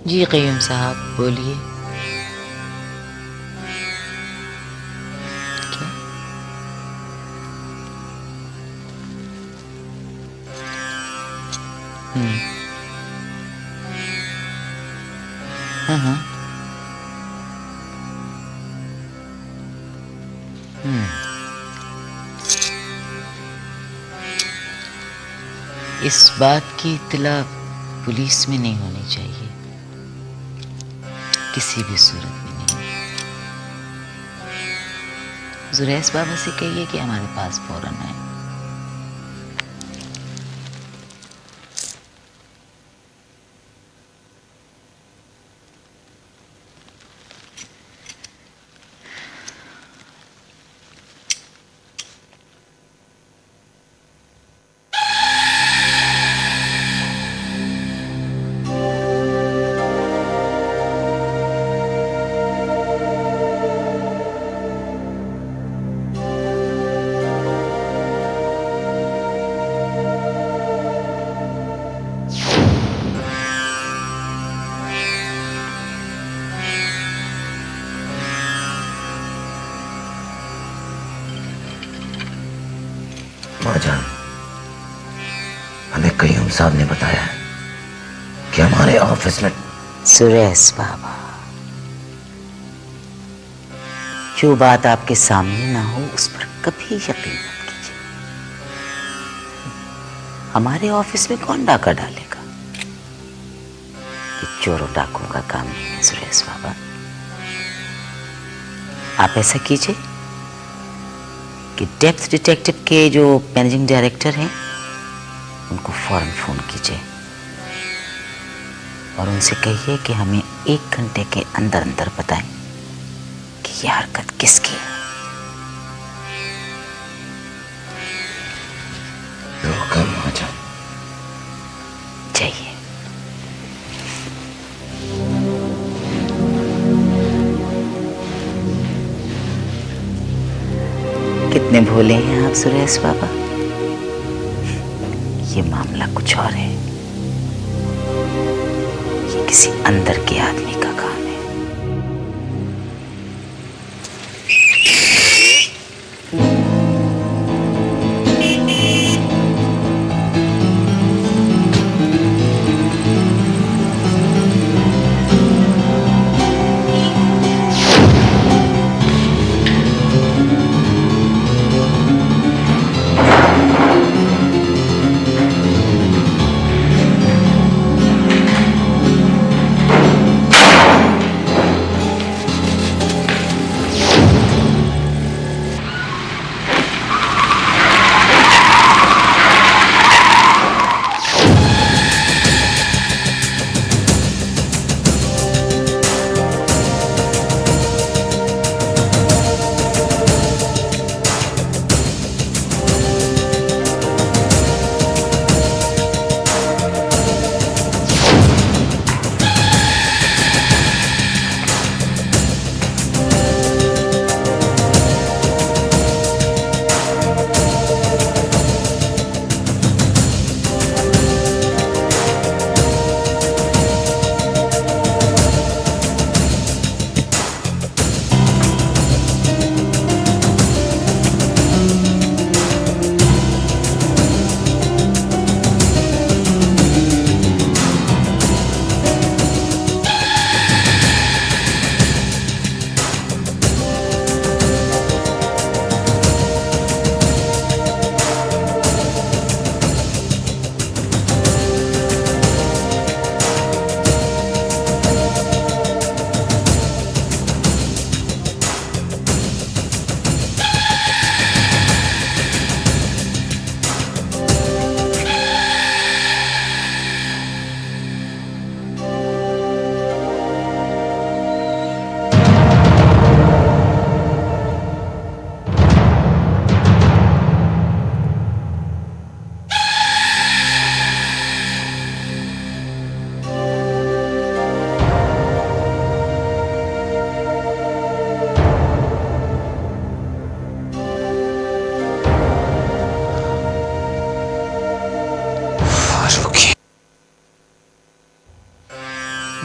जी क़य्यूम साहब, बोलिए। क्या? हाँ, हाँ। इस बात की इत्तला पुलिस में नहीं होनी चाहिए, किसी भी सूरत में नहीं। जुरैस बाबा से कहिए कि हमारे पास फौरन आए। माजान, हमें क़य्यूम साहब ने बताया कि हमारे ऑफिस में जुरैस बाबा, जो बात आपके सामने ना हो उस पर कभी यकीन मत कीजिए। हमारे ऑफिस में कौन डाका डालेगा? ये चोरों डाकुओं का काम नहीं है जुरैस बाबा। आप ऐसा कीजिए कि डेप्थ डिटेक्टिव के जो मैनेजिंग डायरेक्टर हैं उनको फौरन फोन कीजिए और उनसे कहिए कि हमें 1 घंटे के अंदर अंदर बताएं कि यह हरकत किसकी है। माजान, चाहिए। कितने भोले हैं आप जुरैस बाबा। ये मामला कुछ और है, ये किसी अंदर के आदमी का काम है।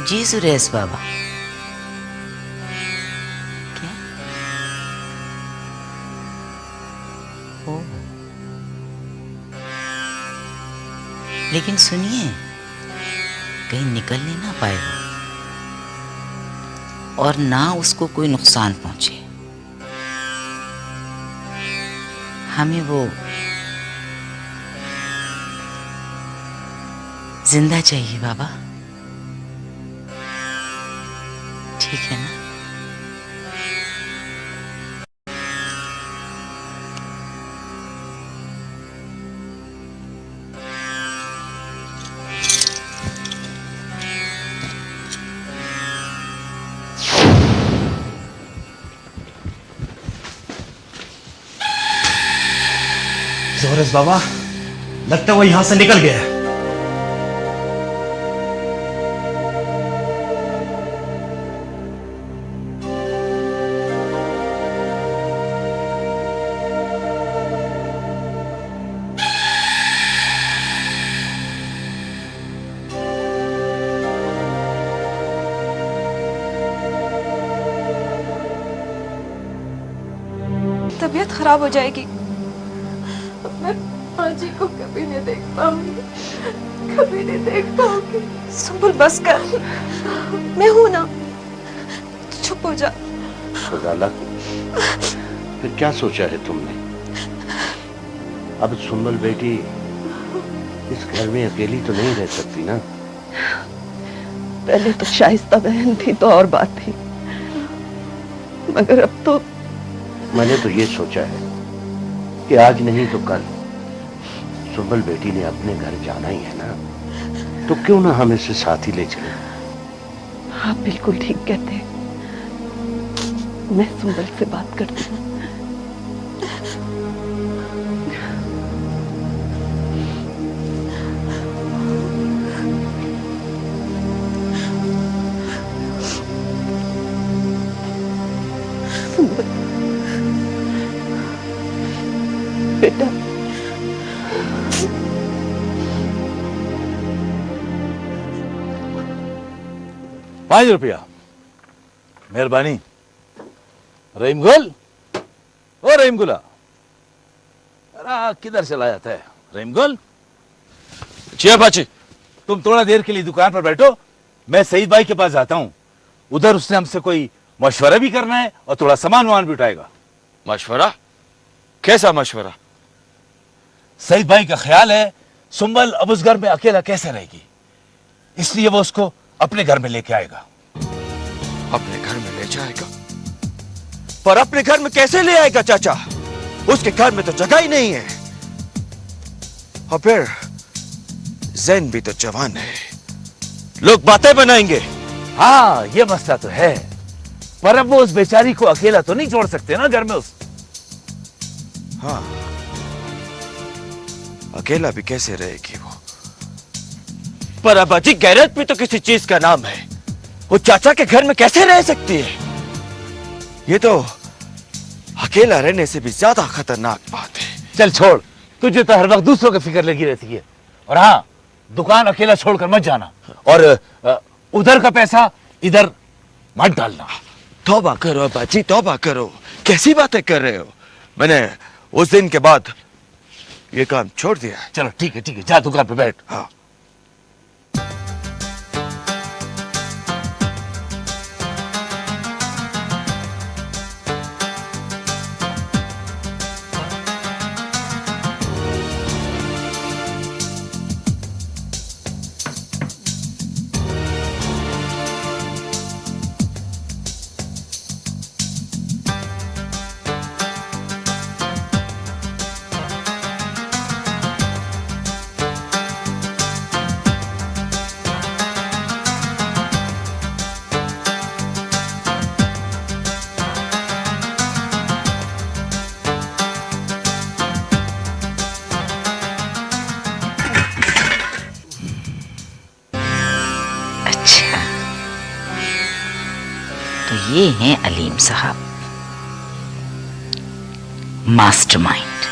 जी सुरेश बाबा। क्या? ओ, लेकिन सुनिए, कहीं निकलने ना पाए वो, और ना उसको कोई नुकसान पहुंचे। हमें वो जिंदा चाहिए बाबा, ठीक है ना? जोहरस बाबा, लगता है वो यहां से निकल गया है। तबीयत खराब हो जाएगी। मैं पाजी को कभी नहीं देख पाऊंगी, कभी नहीं देख पाऊंगी। सुंबुल बस कर, मैं हूं ना, चुप हो जा। सुजाला, फिर क्या सोचा है तुमने? अब सुंबल बेटी इस घर में अकेली तो नहीं रह सकती ना? पहले तो शाइस्ता बहन थी तो और बात थी, मगर अब तो मैंने तो ये सोचा है कि आज नहीं तो कल सुंबल बेटी ने अपने घर जाना ही है ना, तो क्यों ना हम इसे साथ ही ले चले। आप बिल्कुल ठीक कहते हैं। मैं सुंबल से बात करती हूँ। सुंबल बेटा, 5 रुपया, मेहरबानी। रहीम गुल, ओ रहीम गुला, अरे किधर चला जाता है रहीम गुल? जी बाजी। तुम थोड़ा देर के लिए दुकान पर बैठो, मैं सईद भाई के पास जाता हूँ। उधर उसने हमसे कोई मशवरा भी करना है और थोड़ा सामान वामान भी उठाएगा। मशवरा? कैसा मशवरा? सईद भाई का ख्याल है सुंबल अब उस घर में अकेला कैसे रहेगी, इसलिए वो उसको अपने घर में लेके आएगा। अपने घर में ले जाएगा? पर अपने घर में कैसे ले आएगा चाचा? उसके घर में तो जगह ही नहीं है। और फिर जैन भी तो जवान है, लोग बातें बनाएंगे। हाँ, ये मसला तो है, पर अब वो उस बेचारी को अकेला तो नहीं छोड़ सकते ना घर में उस। हाँ, अकेला भी कैसे रहेगी वो? पर अबाजी, गैरत भी तो किसी चीज का नाम है। वो चाचा के घर में कैसे रह सकती है? ये तो अकेला रहने से भी ज्यादा खतरनाक बात है। चल छोड़, तुझे तो हर वक्त दूसरों की फिक्र लगी रहती है। और हाँ, दुकान अकेला छोड़कर मत जाना, और उधर का पैसा इधर मत डालना। तौबा करो अबाजी, तौबा करो। कैसी बातें कर रहे हो? मैंने उस दिन के बाद ये काम छोड़ दिया है। चलो ठीक है, जा दुकान पे बैठ। हाँ। तो ये हैं अलीम साहब, मास्टरमाइंड।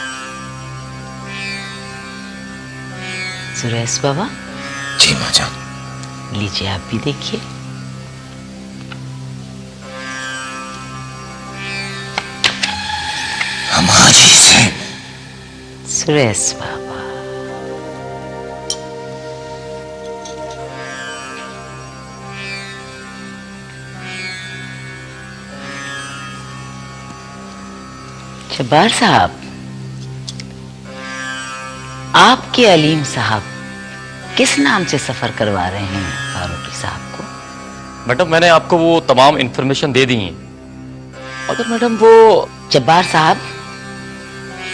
सुरेश बाबा, जी माँ जान। लीजिए आप भी देखिए। सुरेश बाबा, जब्बार साहब, आपके अलीम साहब किस नाम से सफर करवा रहे हैं फारूकी साहब को? मैडम मैंने आपको वो तमाम इंफॉर्मेशन दे दी है। अगर मैडम वो जब्बार साहब,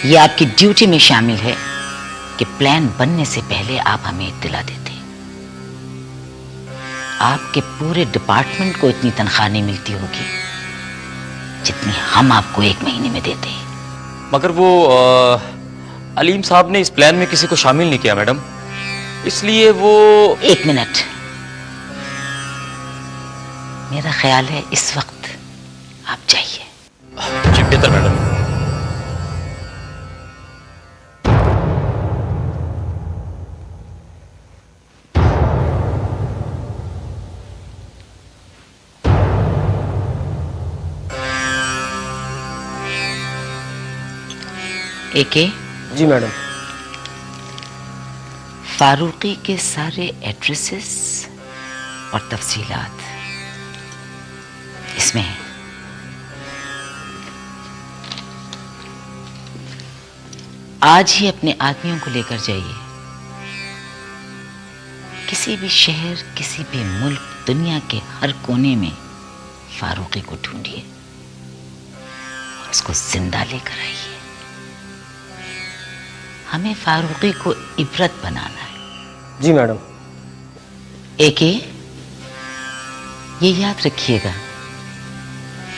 ये आपकी ड्यूटी में शामिल है कि प्लान बनने से पहले आप हमें इत्तला देते। आपके पूरे डिपार्टमेंट को इतनी तनख्वाह नहीं मिलती होगी जितनी हम आपको 1 महीने में देते हैं। मगर वो अलीम साहब ने इस प्लान में किसी को शामिल नहीं किया मैडम, इसलिए वो 1 मिनट, मेरा ख्याल है इस वक्त आप जाइए। जी बेहतर मैडम। एके, जी मैडम। फारूकी के सारे एड्रेसेस और तफसीलात इसमें है। आज ही अपने आदमियों को लेकर जाइए। किसी भी शहर, किसी भी मुल्क, दुनिया के हर कोने में फारूकी को ढूंढिए और उसको जिंदा लेकर आइए। हमें फारूकी को इबरत बनाना है। जी मैडम। एके, ये याद रखिएगा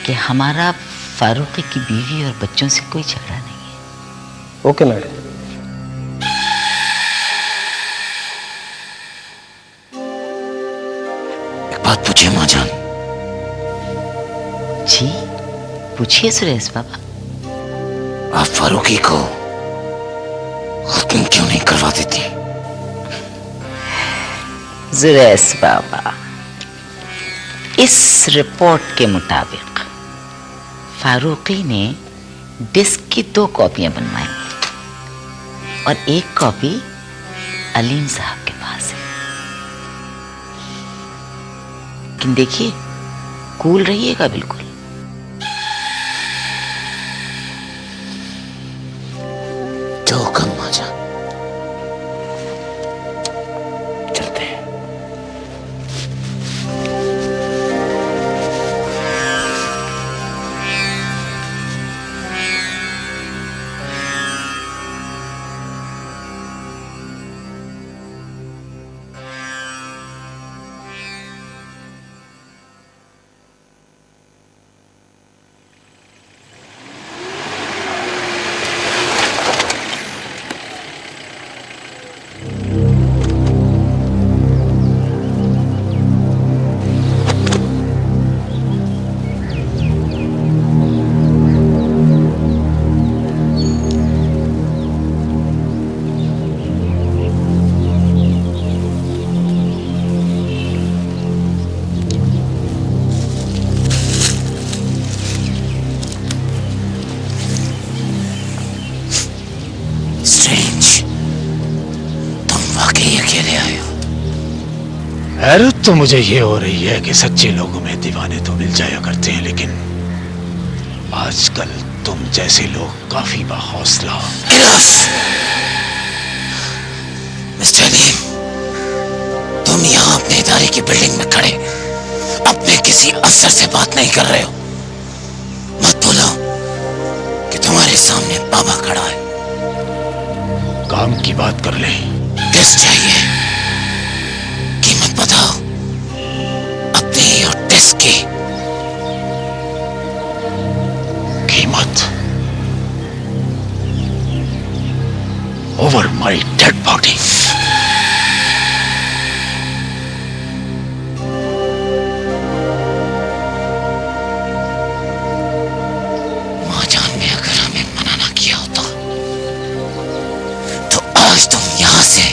कि हमारा फारूकी की बीवी और बच्चों से कोई झगड़ा नहीं है। Okay madam. एक बात पूछिए माँ जान। जी पूछिए सुरेश बाबा। आप फारूकी को खत्म क्यों नहीं करवा देती? सुरेश बाबा, इस रिपोर्ट के मुताबिक फारूकी ने डिस्क की 2 कॉपियां बनवाई और 1 कॉपी अलीम साहब के पास है। लेकिन देखिए, कूल रहिएगा बिल्कुल। जो कम माजा, चलते हैं। हैरत तो मुझे ये हो रही है कि सच्चे लोगों में दीवाने तो मिल जाया करते हैं, लेकिन आजकल तुम जैसे लोग काफी बाहौसला। मिस्टर अलीम, तुम यहाँ अपने इदारे की बिल्डिंग में खड़े अपने किसी अफसर से बात नहीं कर रहे हो। मत बोलो कि तुम्हारे सामने बाबा खड़ा है। काम की बात कर ले। टेस्ट चाहिए, कीमत बताओ अपनी और टेस्ट की। कीमत ओवर माय डेड बॉडी। महाजान ने अगर हमें मना ना किया होता तो आज तुम यहां से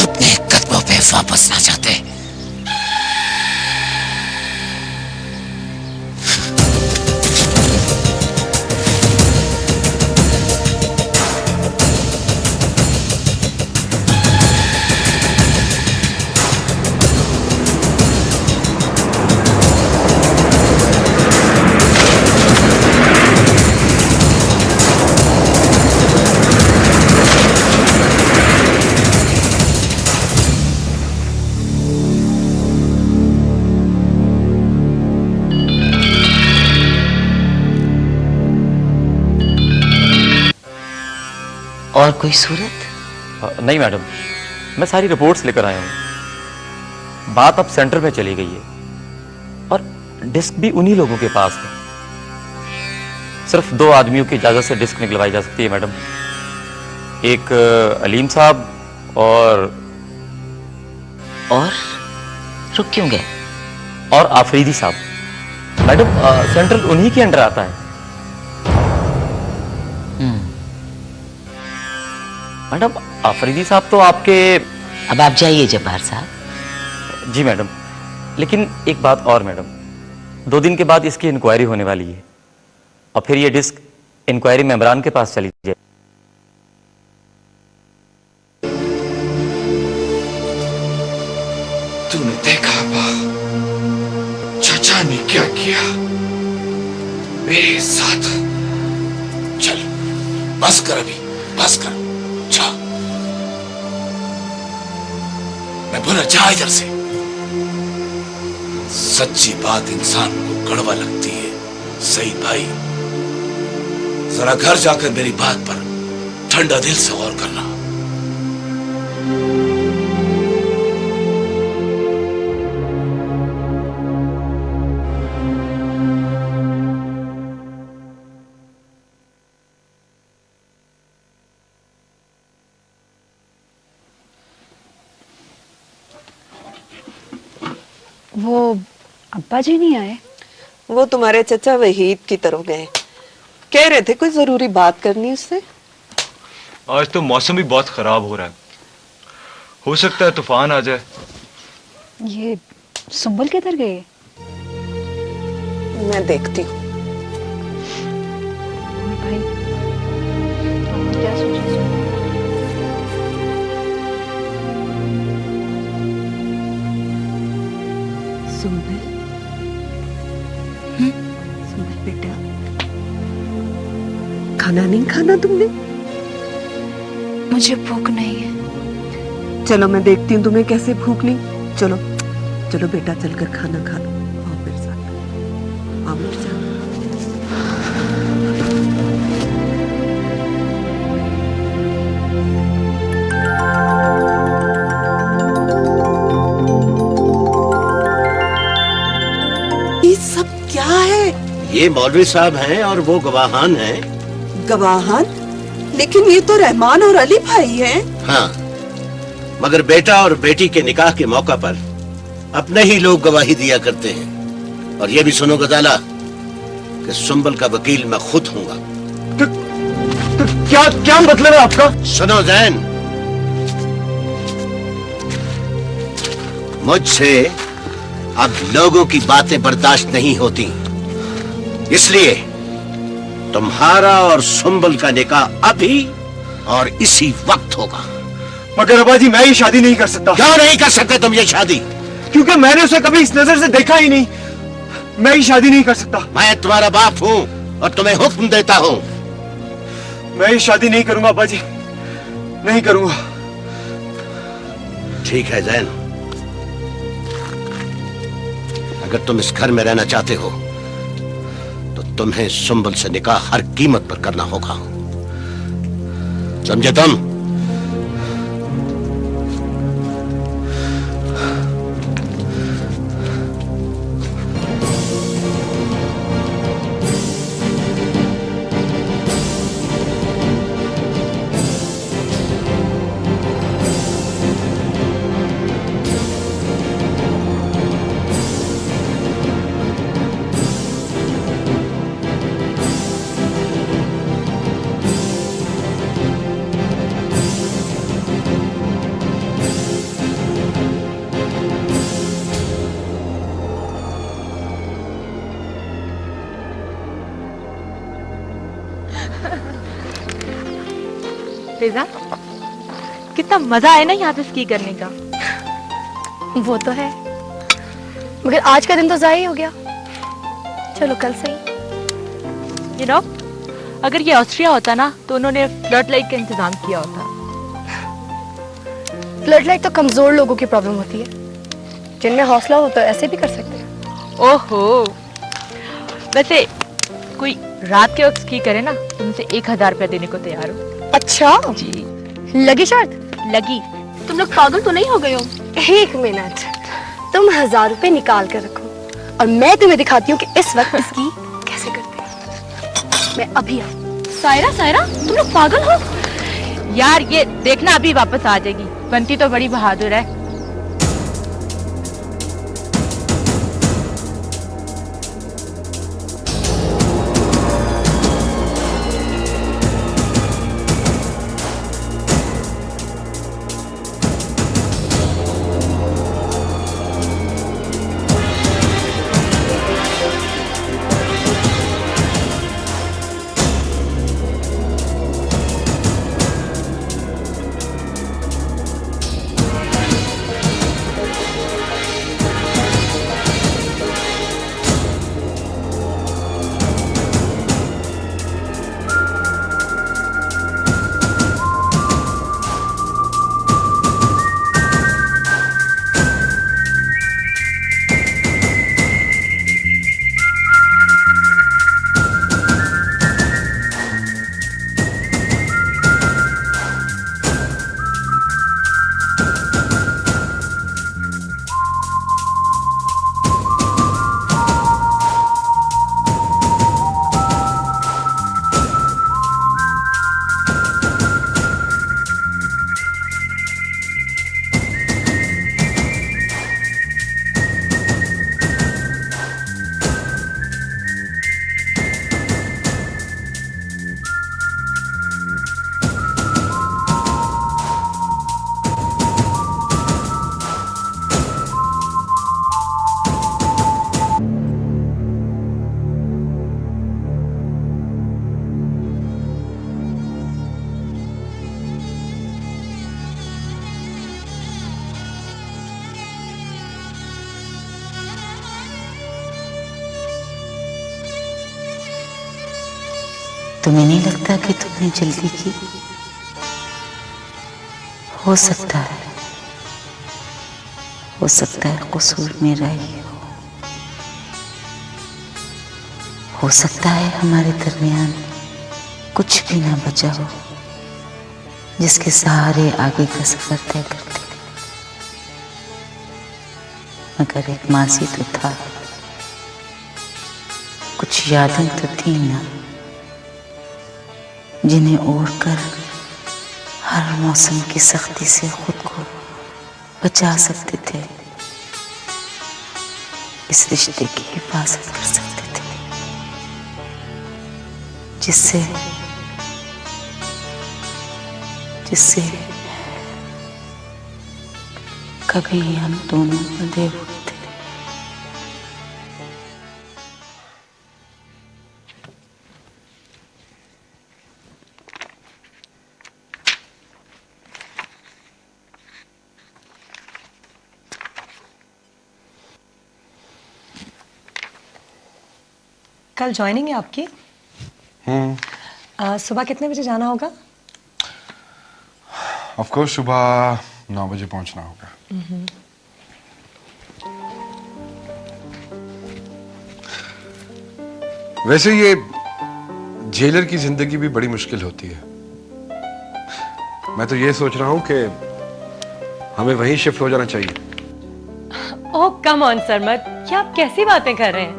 अपने कदमों पे वापस ना जाते। और कोई सूरत? नहीं मैडम, मैं सारी रिपोर्ट्स लेकर आया हूं। बात अब सेंटर में चली गई है और डिस्क भी उन्हीं लोगों के पास है। सिर्फ 2 आदमियों की इजाजत से डिस्क निकलवाई जा सकती है मैडम, एक अलीम साहब और रुक क्यों गए? और आफरीदी साहब। मैडम सेंट्रल उन्हीं के अंडर आता है। मैडम आफरीदी साहब तो आपके। अब आप जाइए जब्बार साहब। जी मैडम, लेकिन एक बात और मैडम, 2 दिन के बाद इसकी इंक्वायरी होने वाली है और फिर ये डिस्क इंक्वायरी मेंबरान के पास चली जाए। तूने देखा अब्बा, चाचा ने क्या किया मेरे साथ? चल बस कर, अभी बस कर, जा। मैं बोला जा इधर से। सच्ची बात इंसान को कड़वा लगती है सईद भाई। जरा घर जाकर मेरी बात पर ठंडा दिल से गौर करना। वो अब्बा जी नहीं आए? वो तुम्हारे चचा वहीद की तरफ गए, कह रहे थे कोई जरूरी बात करनी उससे। आज तो मौसम भी बहुत खराब हो रहा है, हो सकता है तूफान आ जाए। ये सुंबल किधर गए? मैं देखती हूँ। भाई क्या सोचे? सुंबल, सुंबल बेटा, खाना नहीं खाना तुमने? मुझे भूख नहीं है। चलो मैं देखती हूँ तुम्हें कैसे भूख नहीं। चलो चलो बेटा, चलकर खाना खा लो। आओ मेरे साथ, आओ मेरे साथ। ये सब क्या है? ये मौलवी साहब हैं और वो गवाहान हैं। गवाहान? लेकिन ये तो रहमान और अली भाई हैं। हाँ, मगर बेटा और बेटी के निकाह के मौका पर अपने ही लोग गवाही दिया करते हैं। और ये भी सुनो गजाला कि सुंबल का वकील मैं खुद हूँगा। तो क्या क्या मतलब है आपका? सुनो जैन, मुझसे अब लोगों की बातें बर्दाश्त नहीं होती, इसलिए तुम्हारा और सुंबल का निकाह अभी और इसी वक्त होगा। मगर अब्बा जी, मैं ये शादी नहीं कर सकता। क्यों नहीं कर सकते तुम ये शादी? क्योंकि मैंने उसे कभी इस नजर से देखा ही नहीं। मैं ये शादी नहीं कर सकता। मैं तुम्हारा बाप हूँ और तुम्हें हुक्म देता हूँ। मैं ये शादी नहीं करूंगा अब्बा जी, नहीं करूंगा। ठीक है जैन, अगर तुम इस घर में रहना चाहते हो तो तुम्हें सुंबल से निकाह हर कीमत पर करना होगा, समझे तुम? रिजा, कितना मजा आया ना यहाँ पे स्की करने का। वो तो है, मगर आज का दिन तो ज़ाया ही हो गया। चलो कल से ही। यू नो, अगर ये ऑस्ट्रिया होता ना तो उन्होंने फ्लड लाइट का इंतजाम किया होता। फ्लड लाइट तो कमजोर लोगों की प्रॉब्लम होती है, जिनमें हौसला हो तो ऐसे भी कर सकते हैं। ओहो, वैसे कोई रात के वक्त की करे ना, तुमसे 1000 रुपया देने को तैयार हूँ। अच्छा जी लगी शर्त? लगी। तुम लोग पागल तो नहीं हो गए हो? एक मिनट, तुम 1000 रुपए निकाल कर रखो और मैं तुम्हें दिखाती हूँ कि इस वक्त इसकी कैसे करते हैं। मैं अभी आऊँ। सायरा सायरा तुम लोग पागल हो यार, ये देखना अभी वापस आ जाएगी। बंटी तो बड़ी बहादुर है। तुम्हें नहीं लगता कि तुमने जल्दी की? हो सकता है कसूर मेरा ही हो सकता है हमारे दरमियान कुछ भी ना बचा हो जिसके सहारे आगे का सफर तय करते थे। मगर एक मासी तो था, कुछ यादें तो थी ना, जिन्हें ओढ़कर हर मौसम की सख्ती से खुद को बचा सकते थे, इस रिश्ते की हिफाजत कर सकते थे जिससे कभी हम दोनों बंधे हुए थे। कल ज्वाइनिंग है आपकी? सुबह कितने बजे जाना होगा? ऑफ कोर्स सुबह 9 बजे पहुंचना होगा। वैसे ये जेलर की जिंदगी भी बड़ी मुश्किल होती है। मैं तो ये सोच रहा हूं कि हमें वहीं शिफ्ट हो जाना चाहिए। ओह कम ऑन सरमत, क्या आप कैसी बातें कर रहे हैं?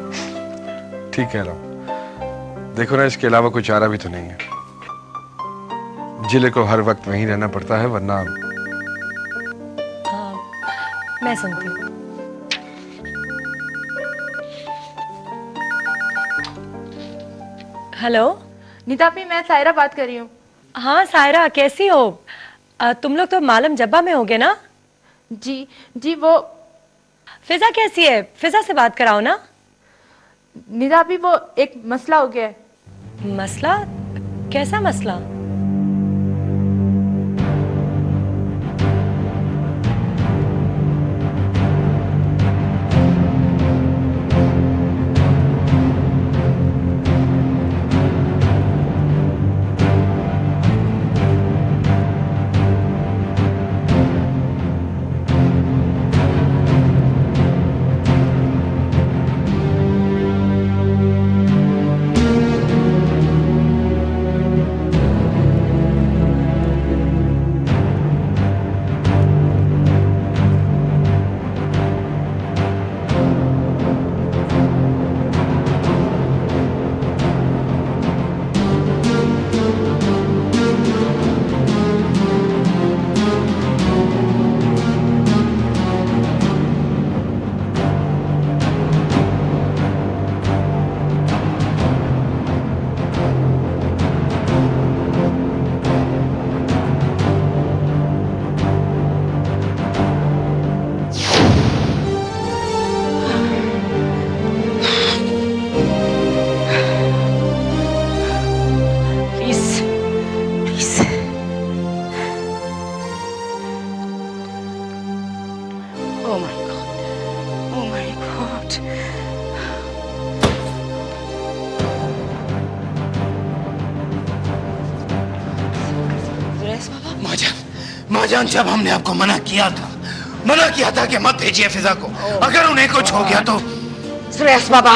ठीक कह रहा हूं। देखो ना, इसके अलावा कोई चारा भी तो नहीं है। जिले को हर वक्त वहीं रहना पड़ता है, वरना मैं सुनती हूँ। हेलो नितापी, मैं सायरा बात कर रही हूँ। हाँ सायरा, कैसी हो? तुम लोग तो मालम जब्बा में होगे ना? जी जी। वो फिजा कैसी है? फिजा से बात कराओ ना। नितापी, वो एक मसला हो गया है। मसला? कैसा मसला? माजान, जब हमने आपको मना किया था कि मत भेजिए फिजा को, अगर उन्हें कुछ हो गया तो। सुरेश बाबा,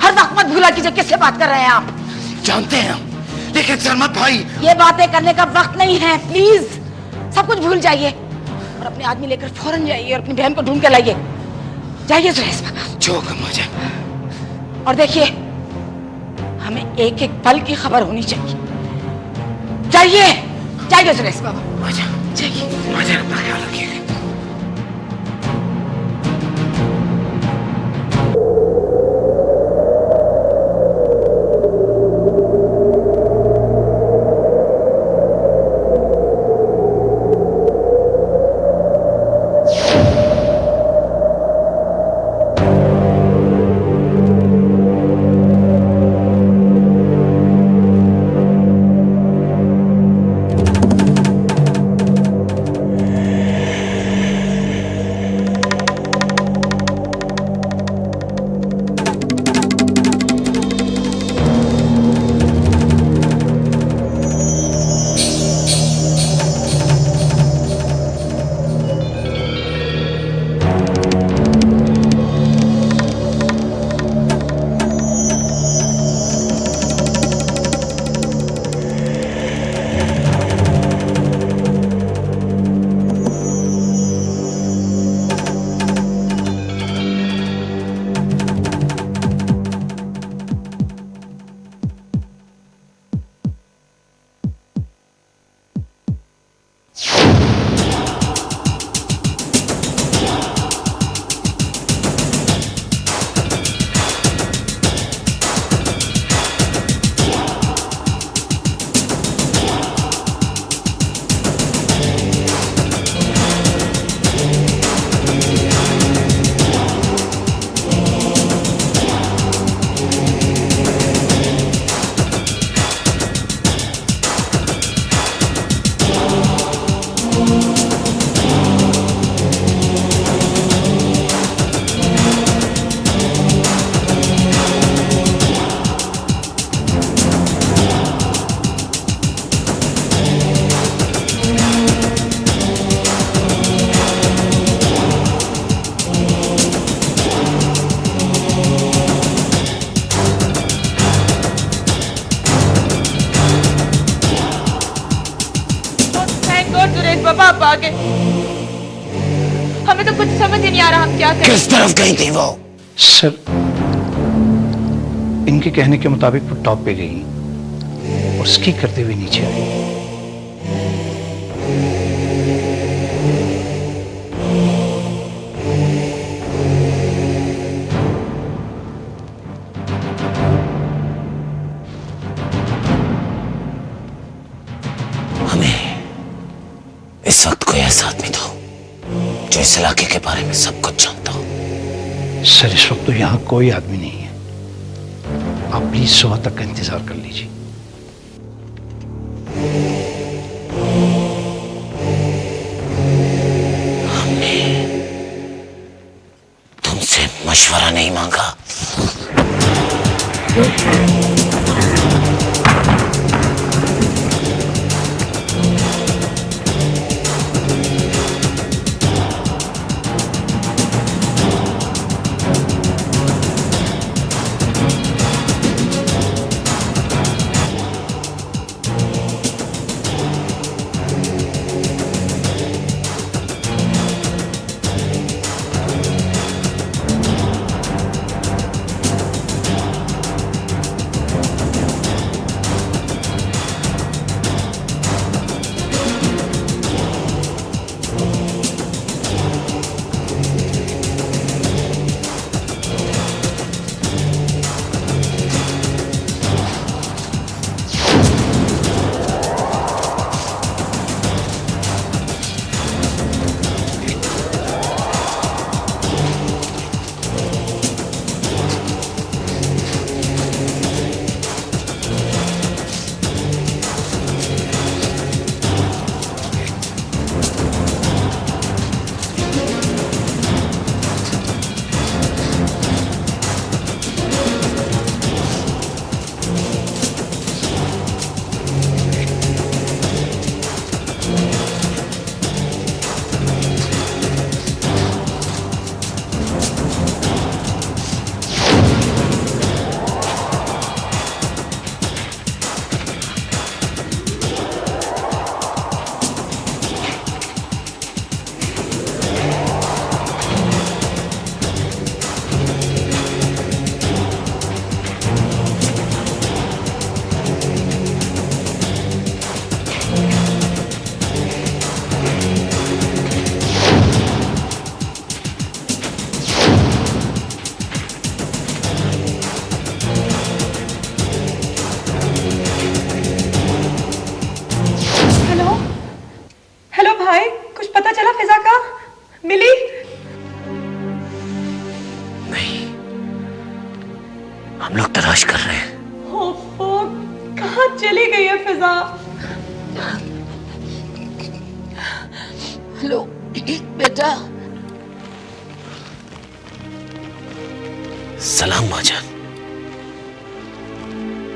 हर वक्त मत भूला कीजिए किससे बात कर रहे हैं आप। जानते हैं हम, लेकिन सरमत भाई, ये बातें करने का वक्त नहीं है, प्लीज सब कुछ भूल जाइए और अपने आदमी लेकर फौरन जाइए और अपनी बहन को ढूंढ के लाइए। जाइए सुरेश बाबा। जो माजान। और देखिए, हमें एक एक पल की खबर होनी चाहिए। जाइए जाइए सुरेश बाबा। माजान, जाइए। माजान, अपना ख्याल रखिएगा। बाबा आप आ गए। हमें तो कुछ समझ ही नहीं आ रहा हम क्या करें। किस तरफ गई थी वो? सर, इनके कहने के मुताबिक वो टॉप पे गई और स्की करते हुए नीचे आई। इस वक्त कोई ऐसा आदमी था जो इस इलाके के बारे में सब कुछ जानता हो। सर, इस वक्त तो यहाँ कोई आदमी नहीं है। आप प्लीज सुबह तक का इंतजार कर लीजिए। हमने तुमसे मशवरा नहीं मांगा। लो बेटा। सलाम माजान,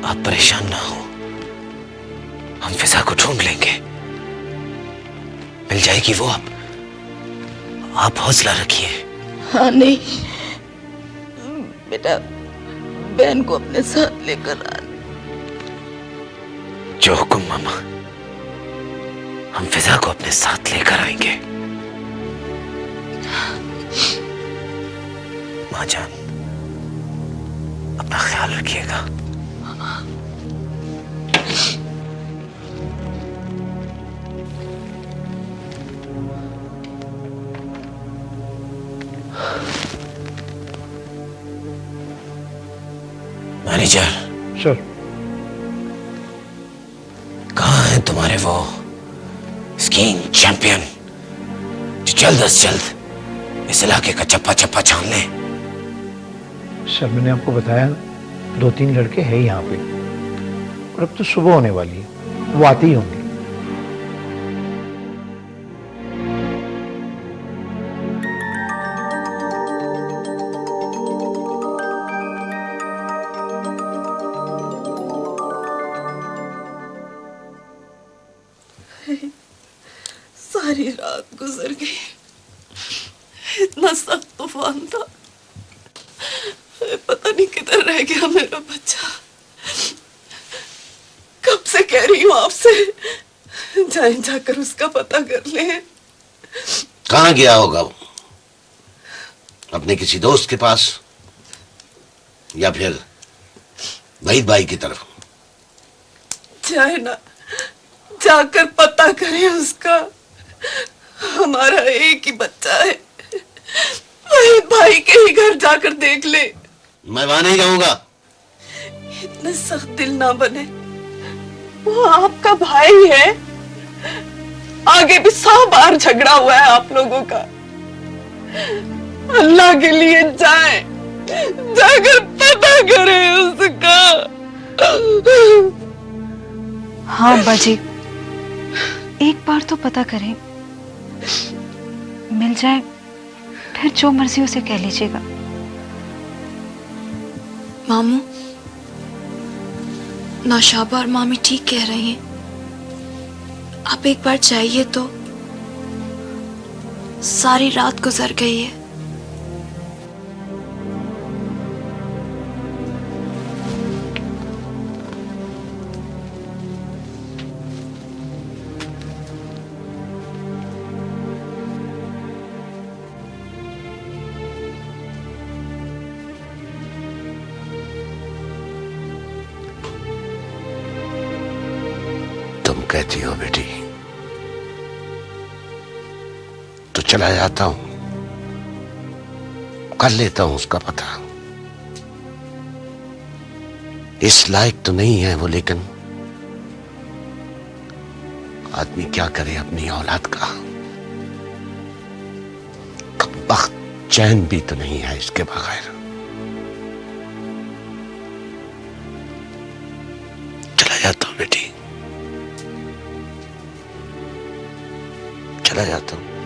आप परेशान ना हो, हम फिजा को ढूंढ लेंगे, मिल जाएगी वो। आप हौसला रखिए। हाँ नहीं बेटा, बहन को अपने साथ लेकर आ। जो हुक्म मामा, हम फिजा को अपने साथ लेकर आएंगे। माँ जान, अपना ख्याल रखिएगा। मैनेजर सर, कहाँ हैं तुम्हारे वो स्कीइंग चैंपियन जो जल्द से जल्द इस इलाके का चप्पा चप्पा छान ले? सर मैंने आपको बताया ना, 2-3 लड़के हैं यहाँ पे, और अब तो सुबह होने वाली है, वो आते ही होंगे। सारी रात गुजर गई, इतना सख्त तूफान था, पता नहीं किधर रह गया मेरा बच्चा। कब से कह रही हूँ आपसे, जाएं जाकर उसका पता कर लें। कहाँ गया होगा वो? अपने किसी दोस्त के पास या फिर वहीद भाई की तरफ? जाए ना, जाकर पता करें उसका। हमारा एक ही बच्चा है, वहीद भाई के ही घर जाकर देख ले। मैं वहां नहीं जाऊंगा। इतने सख्त दिल ना बने, वो आपका भाई है। आगे भी 100 बार झगड़ा हुआ है आप लोगों का। अल्लाह के लिए जाएं, जाकर पता करें उसका। हाँ बाजी, एक बार तो पता करें, मिल जाए फिर जो मर्जी उसे कह लीजिएगा। मामू, नौशाबा और मामी ठीक कह रही हैं, आप एक बार जाइए तो। सारी रात गुजर गई है। तुम कहती हो बेटी तो चला जाता हूं, कर लेता हूं उसका पता। इस लायक तो नहीं है वो, लेकिन आदमी क्या करे अपनी औलाद का। कब्बख्त चैन भी तो नहीं है इसके बगैर। चला जाता हूं बेटी, चला जाता हूं।